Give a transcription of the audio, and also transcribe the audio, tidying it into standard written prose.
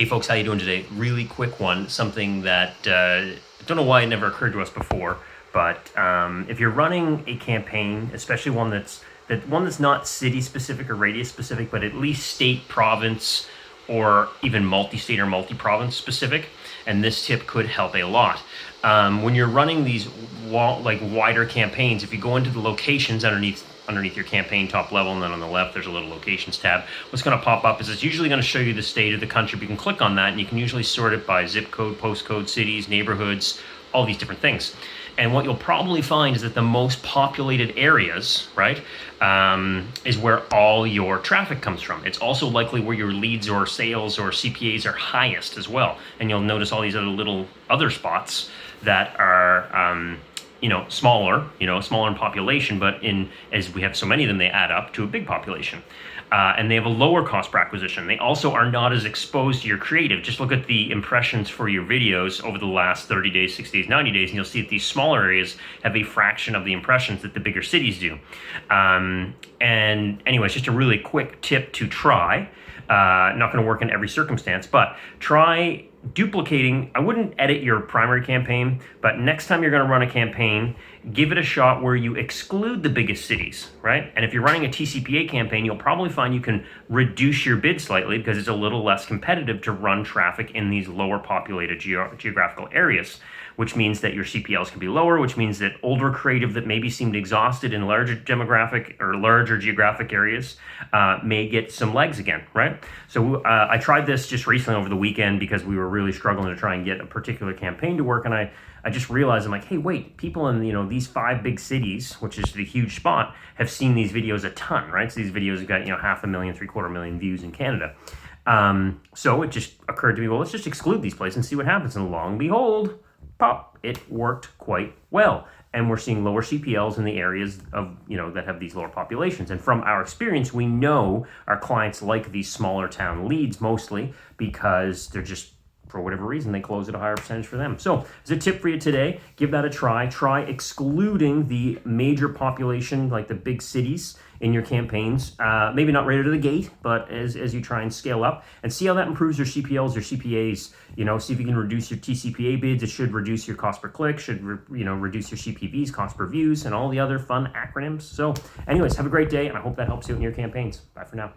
Hey folks, how you doing today? Really quick one, something that I don't know why it never occurred to us before, but if you're running a campaign, especially one that's not city specific or radius specific, but at least state, province, or even multi-state or multi-province specific, and this tip could help a lot. When you're running these wider campaigns, if you go into the locations underneath your campaign top level, and then on the left there's a little locations tab, what's going to pop up is it's usually going to show you the state of the country. But you can click on that and you can usually sort it by zip code, postcode, cities, neighborhoods, all these different things. And what you'll probably find is that the most populated areas, right, is where all your traffic comes from. It's also likely where your leads or sales or CPAs are highest as well. And you'll notice all these other spots that are smaller in population, but as we have so many of them, they add up to a big population. And they have a lower cost per acquisition. They also are not as exposed to your creative. Just look at the impressions for your videos over the last 30 days, 60 days, 90 days, and you'll see that these smaller areas have a fraction of the impressions that the bigger cities do. And anyways, just a really quick tip to try. Not going to work in every circumstance, but try duplicating. I wouldn't edit your primary campaign, but next time you're going to run a campaign, give it a shot where you exclude the biggest cities, right? And if you're running a TCPA campaign, you'll probably find you can reduce your bid slightly because it's a little less competitive to run traffic in these lower populated geographical areas, which means that your CPLs can be lower, which means that older creative that maybe seemed exhausted in larger demographic or larger geographic areas may get some legs again, right? So I tried this just recently over the weekend because we were really struggling to try and get a particular campaign to work, and I just realized, I'm like, hey, wait, people in these 5 big cities, which is the huge spot, have seen these videos a ton, right? So these videos have got 500,000, 750,000 views in Canada. So it just occurred to me, well, let's just exclude these places and see what happens. And lo and behold, pop, it worked quite well. And we're seeing lower CPLs in the areas of, that have these lower populations. And from our experience, we know our clients like these smaller town leads mostly because they're just, for whatever reason, they close at a higher percentage for them. So as a tip for you today, give that a try. Try excluding the major population, like the big cities, in your campaigns. Maybe not right out of the gate, but as you try and scale up, and see how that improves your CPLs, your CPAs. See if you can reduce your TCPA bids. It should reduce your cost per click, should reduce your CPVs, cost per views, and all the other fun acronyms. So anyways, have a great day, and I hope that helps you in your campaigns. Bye for now.